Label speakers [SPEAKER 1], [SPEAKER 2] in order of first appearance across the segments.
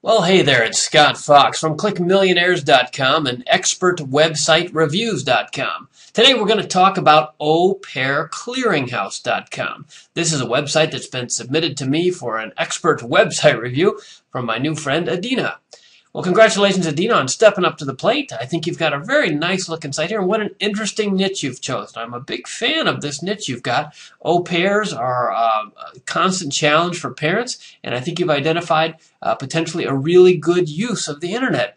[SPEAKER 1] Well, hey there, it's Scott Fox from ClickMillionaires.com and ExpertWebsiteReviews.com. Today we're going to talk about AuPairClearinghouse.com. This is a website that's been submitted to me for an expert website review from my new friend Adina. Well, congratulations, Adina, on stepping up to the plate. I think you've got a very nice looking site here, and what an interesting niche you've chosen. I'm a big fan of this niche you've got. Au pairs are a constant challenge for parents, and I think you've identified potentially a really good use of the internet.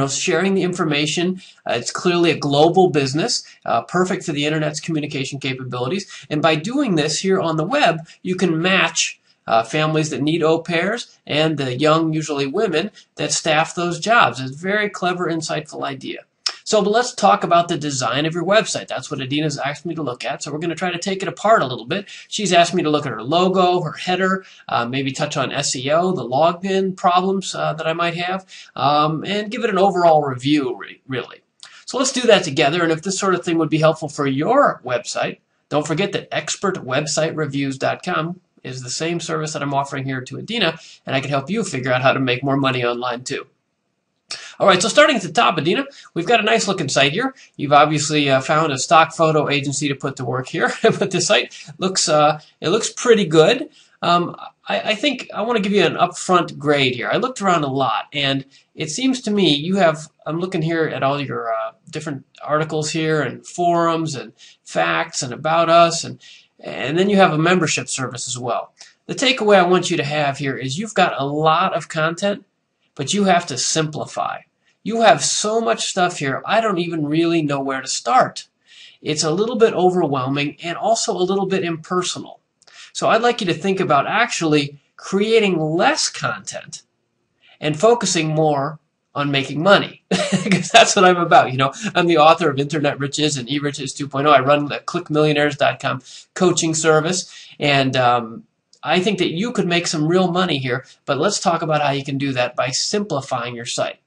[SPEAKER 1] Sharing the information. It's clearly a global business, perfect for the internet's communication capabilities. And by doing this here on the web, you can match families that need au pairs and the young, usually women, that staff those jobs. It's a very clever, insightful idea. So let's talk about the design of your website. That's what Adina's asked me to look at. So we're going to try to take it apart a little bit. She's asked me to look at her logo, her header, maybe touch on SEO, the login problems that I might have, and give it an overall review, really. So let's do that together. And if this sort of thing would be helpful for your website, don't forget that ExpertWebsiteReviews.com is the same service that I'm offering here to Adina, and I can help you figure out how to make more money online too. All right, so starting at the top, Adina, we've got a nice looking site here. You've obviously found a stock photo agency to put to work here, but the site looks pretty good. I think I want to give you an upfront grade here. I looked around a lot, and it seems to me you have, I'm looking here at all your different articles here and forums and facts and about us, and then you have a membership service as well. The takeaway I want you to have here is you've got a lot of content, but you have to simplify. You have so much stuff here, I don't even really know where to start. It's a little bit overwhelming and also a little bit impersonal. So I'd like you to think about actually creating less content and focusing more on making money, because that's what I'm about. I'm the author of Internet Riches and eRiches 2.0. I run the ClickMillionaires.com coaching service, and I think that you could make some real money here, but let's talk about how you can do that by simplifying your site.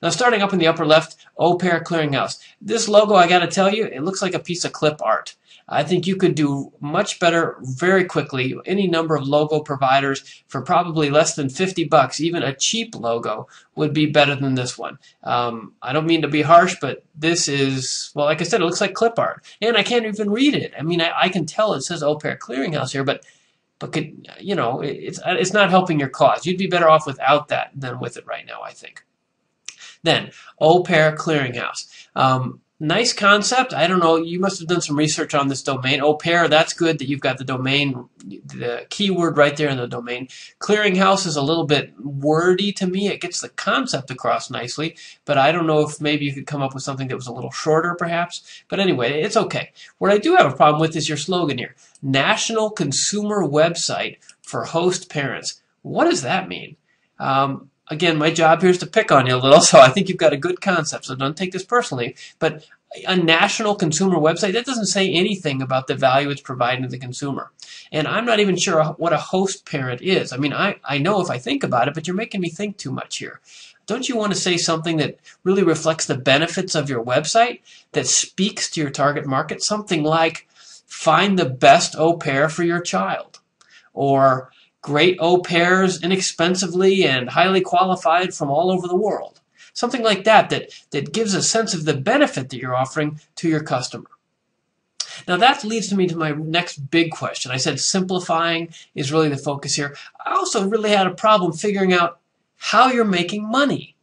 [SPEAKER 1] Now, starting up in the upper left, Au Pair Clearinghouse. This logo, I got to tell you, it looks like a piece of clip art. I think you could do much better very quickly. Any number of logo providers for probably less than 50 bucks, even a cheap logo, would be better than this one. I don't mean to be harsh, but this is, well, like I said, it looks like clip art. And I can't even read it. I mean, I can tell it says Au Pair Clearinghouse here, but it's not helping your cause. You'd be better off without that than with it right now, I think. Then, Au Pair Clearinghouse. Nice concept. I don't know, you must have done some research on this domain. Au Pair, that's good that you've got the domain, the keyword right there in the domain. Clearinghouse is a little bit wordy to me. It gets the concept across nicely, but I don't know if maybe you could come up with something that was a little shorter perhaps. But anyway, it's okay. What I do have a problem with is your slogan here. National Consumer Website for Host Parents. What does that mean? Again, my job here is to pick on you a little, so I think you've got a good concept, so don't take this personally. But a national consumer website, that doesn't say anything about the value it's providing to the consumer. And I'm not even sure what a host parent is. I mean, I know if I think about it, but you're making me think too much here. Don't you want to say something that really reflects the benefits of your website, that speaks to your target market? Something like, find the best au pair for your child, or great au pairs inexpensively and highly qualified from all over the world. Something like that gives a sense of the benefit that you're offering to your customer. Now that leads me to my next big question. I said simplifying is really the focus here. I also really had a problem figuring out how you're making money.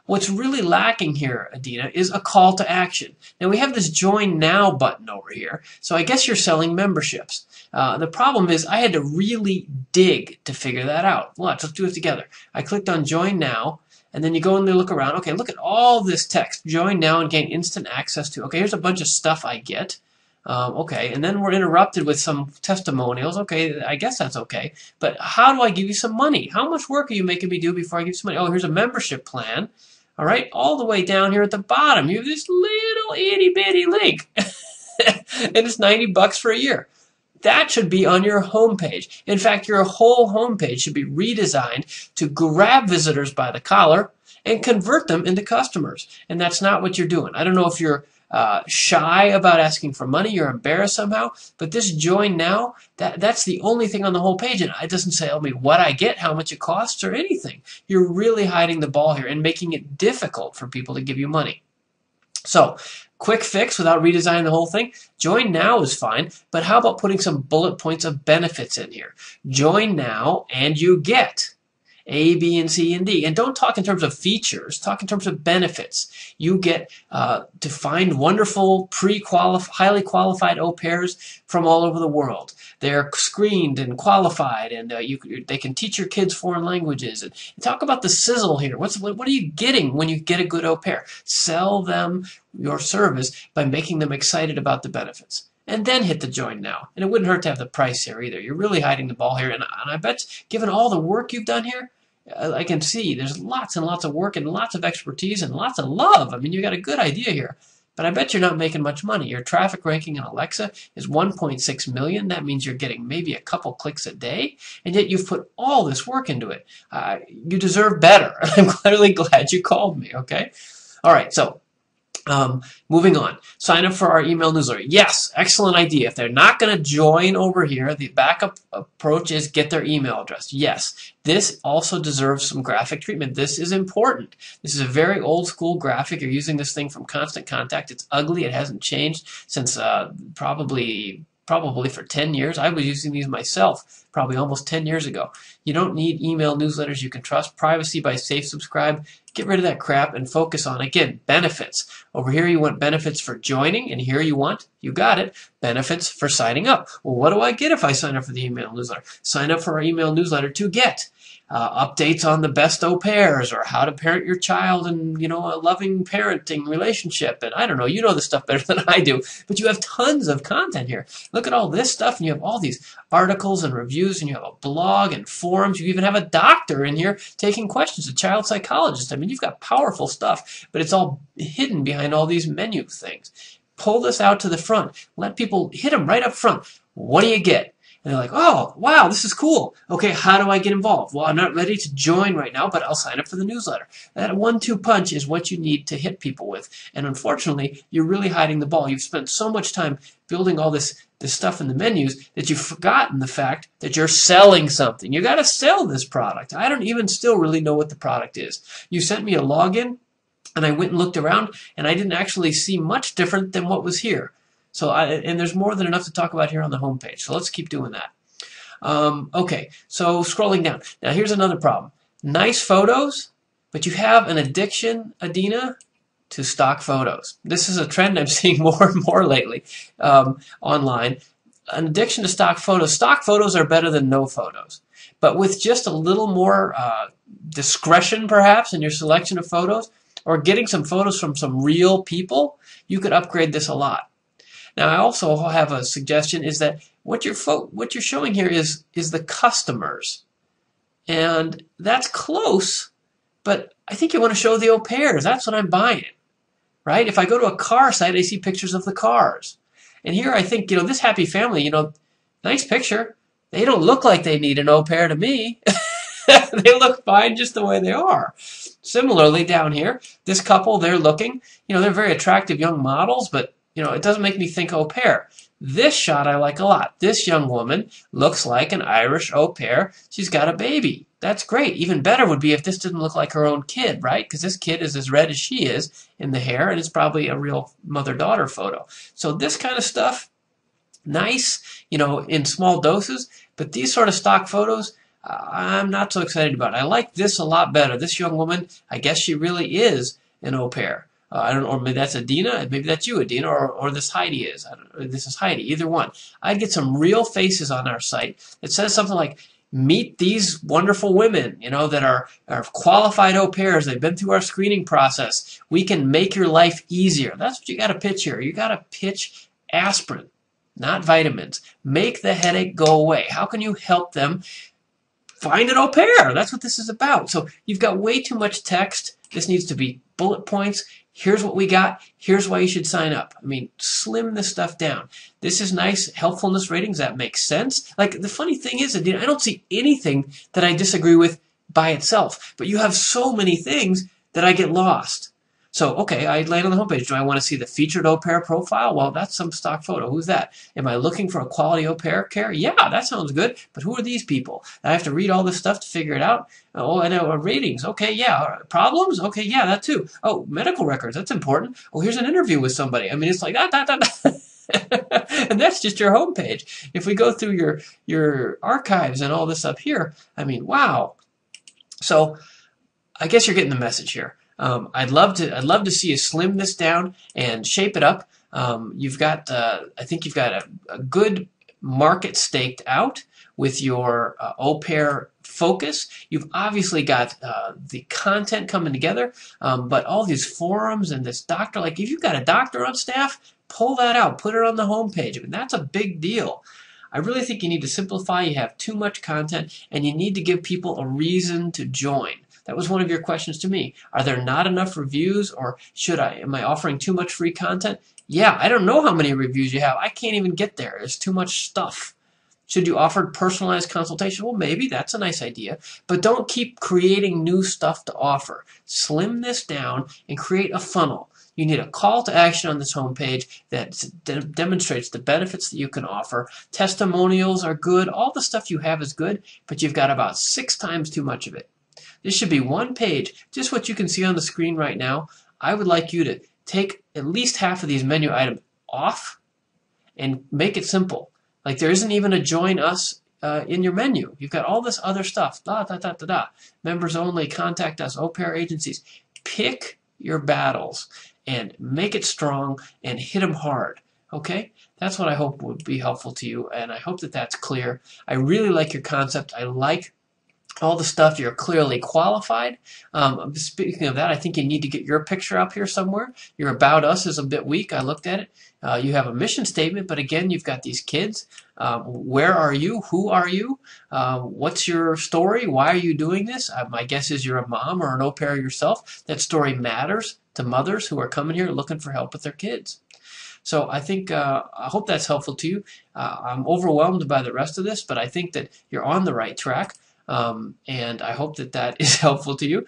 [SPEAKER 1] What's really lacking here, Adina, is a call to action. Now we have this Join Now button over here, so I guess you're selling memberships. The problem is I had to really dig to figure that out. Let's do it together. I clicked on Join Now, and then you go in there, look around. Okay, look at all this text. Join now and gain instant access to. Okay, here's a bunch of stuff I get. Okay, and then we're interrupted with some testimonials. Okay, I guess that's okay. But how do I give you some money? How much work are you making me do before I give you some money? Oh, here's a membership plan. All right, all the way down here at the bottom, you have this little itty-bitty link. And it's 90 bucks for a year. That should be on your homepage. In fact, your whole homepage should be redesigned to grab visitors by the collar and convert them into customers. And that's not what you're doing. I don't know if you're shy about asking for money, you're embarrassed somehow, but this join now, that's the only thing on the whole page, and it doesn't tell me what I get, how much it costs, or anything. You're really hiding the ball here and making it difficult for people to give you money. So, quick fix without redesigning the whole thing. Join now is fine, but how about putting some bullet points of benefits in here? Join now and you get A, B, and C, and D. And don't talk in terms of features. Talk in terms of benefits. You get to find wonderful, highly qualified au pairs from all over the world. They're screened and qualified, and they can teach your kids foreign languages. And talk about the sizzle here. What are you getting when you get a good au pair? Sell them your service by making them excited about the benefits. And then hit the join now. And it wouldn't hurt to have the price here either. You're really hiding the ball here. And I bet, given all the work you've done here, I can see there's lots and lots of work and lots of expertise and lots of love. I mean, you got a good idea here. But I bet you're not making much money. Your traffic ranking in Alexa is 1.6 million. That means you're getting maybe a couple clicks a day. And yet you've put all this work into it. You deserve better. I'm clearly glad you called me, okay? All right, so moving on. Sign up for our email newsletter. Yes, excellent idea. If they're not going to join over here, the backup approach is get their email address. Yes, this also deserves some graphic treatment. This is important. This is a very old school graphic. You're using this thing from Constant Contact. It's ugly. It hasn't changed since probably for 10 years. I was using these myself probably almost 10 years ago. You don't need email newsletters you can trust. Privacy by Safe Subscribe. Get rid of that crap and focus on, again, benefits. Over here you want benefits for joining, and here you got it, benefits for signing up. Well, what do I get if I sign up for the email newsletter? Sign up for our email newsletter to get updates on the best au pairs, or how to parent your child in, a loving parenting relationship. And I don't know, you know this stuff better than I do, but you have tons of content here. Look at all this stuff, and you have all these articles and reviews, and you have a blog and forums. You even have a doctor in here taking questions, a child psychologist. I mean, you've got powerful stuff, but it's all hidden behind all these menu things. Pull this out to the front. Let people hit them right up front. What do you get? And they're like, oh, wow, this is cool. Okay, how do I get involved? Well, I'm not ready to join right now, but I'll sign up for the newsletter. That 1-2 punch is what you need to hit people with. And unfortunately, you're really hiding the ball. You've spent so much time building all this stuff in the menus that you've forgotten the fact that you're selling something. You got to sell this product. I don't even still really know what the product is. You sent me a login, and I went and looked around, and I didn't actually see much different than what was here. So and there's more than enough to talk about here on the homepage. So let's keep doing that. Okay, so scrolling down. Now here's another problem. Nice photos, but you have an addiction, Adina, to stock photos. This is a trend I'm seeing more and more lately online. An addiction to stock photos. Stock photos are better than no photos. But with just a little more discretion, perhaps, in your selection of photos, or getting some photos from some real people, you could upgrade this a lot. Now, I also have a suggestion, is that what you're showing here is the customers. And that's close, but I think you want to show the au pairs. That's what I'm buying, right? If I go to a car site, I see pictures of the cars. And here I think, this happy family, nice picture. They don't look like they need an au pair to me. They look fine just the way they are. Similarly, down here, this couple, they're looking, they're very attractive young models, but it doesn't make me think au pair. This shot I like a lot. This young woman looks like an Irish au pair. She's got a baby. That's great. Even better would be if this didn't look like her own kid, right? Because this kid is as red as she is in the hair, and it's probably a real mother-daughter photo. So this kind of stuff, nice, in small doses, but these sort of stock photos, I'm not so excited about. I like this a lot better. This young woman, I guess she really is an au pair. I don't know, or maybe that's Adina, maybe that's you, Adina, or this Heidi is. I don't know, this is Heidi, either one. I'd get some real faces on our site that says something like, meet these wonderful women, that are qualified au pairs. They've been through our screening process. We can make your life easier. That's what you got to pitch here. You got to pitch aspirin, not vitamins. Make the headache go away. How can you help them find an au pair? That's what this is about. So you've got way too much text. This needs to be bullet points. Here's what we got. Here's why you should sign up. I mean, slim this stuff down. This is nice helpfulness ratings. That makes sense. Like, the funny thing is, I don't see anything that I disagree with by itself. But you have so many things that I get lost. So, okay, I land on the homepage. Do I want to see the featured au pair profile? Well, that's some stock photo. Who's that? Am I looking for a quality au pair care? Yeah, that sounds good. But who are these people? I have to read all this stuff to figure it out. Oh, and ratings. Okay, yeah. Problems? Okay, yeah, that too. Oh, medical records. That's important. Oh, here's an interview with somebody. I mean, it's like that. And that's just your homepage. If we go through your archives and all this up here, I mean, wow. So I guess you're getting the message here. I'd love to see you slim this down and shape it up. You've got, I think you've got a good market staked out with your au pair focus. You've obviously got the content coming together, but all these forums and this doctor, like if you've got a doctor on staff, pull that out, put it on the homepage. I mean, that's a big deal. I really think you need to simplify. You have too much content, and you need to give people a reason to join. That was one of your questions to me. Are there not enough reviews, or am I offering too much free content? Yeah, I don't know how many reviews you have. I can't even get there. There's too much stuff. Should you offer personalized consultation? Well, maybe that's a nice idea, but don't keep creating new stuff to offer. Slim this down and create a funnel. You need a call to action on this homepage that demonstrates the benefits that you can offer. Testimonials are good. All the stuff you have is good, but you've got about 6 times too much of it. This should be one page, just what you can see on the screen right now. I would like you to take at least half of these menu items off and make it simple. Like there isn't even a join us in your menu. You've got all this other stuff. Members only, contact us, au pair agencies. Pick your battles and make it strong and hit them hard. Okay? That's what I hope would be helpful to you, and I hope that that's clear. I really like your concept. I like all the stuff. You're clearly qualified. Speaking of that, I think you need to get your picture up here somewhere. Your About Us is a bit weak. I looked at it. You have a mission statement, but again, you've got these kids. Where are you? Who are you? What's your story? Why are you doing this? My guess is you're a mom or an au pair yourself. That story matters to mothers who are coming here looking for help with their kids. So I think, I hope that's helpful to you. I'm overwhelmed by the rest of this, but I think that you're on the right track. And I hope that that is helpful to you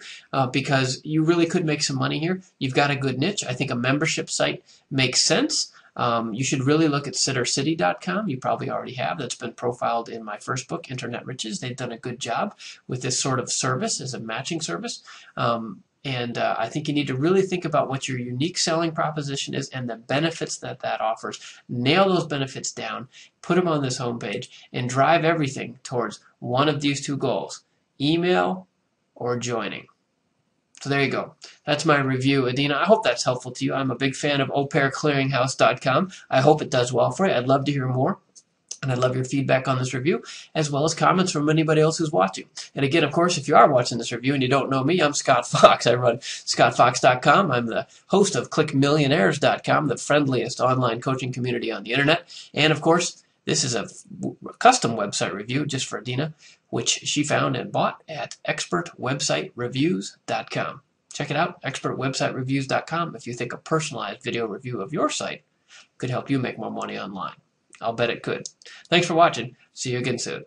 [SPEAKER 1] because you really could make some money here. You've got a good niche. I think a membership site makes sense. You should really look at SitterCity.com. You probably already have. That's been profiled in my first book, Internet Riches. They've done a good job with this sort of service as a matching service. And I think you need to really think about what your unique selling proposition is and the benefits that that offers. Nail those benefits down, put them on this homepage, and drive everything towards one of these 2 goals, email or joining. So there you go. That's my review, Adina. I hope that's helpful to you. I'm a big fan of aupairclearinghouse.com. I hope it does well for you. I'd love to hear more. And I'd love your feedback on this review, as well as comments from anybody else who's watching. And again, of course, if you are watching this review and you don't know me, I'm Scott Fox. I run scottfox.com. I'm the host of clickmillionaires.com, the friendliest online coaching community on the internet. And of course, this is a custom website review just for Adina, which she found and bought at expertwebsitereviews.com. Check it out, expertwebsitereviews.com, if you think a personalized video review of your site could help you make more money online. I'll bet it could. Thanks for watching. See you again soon.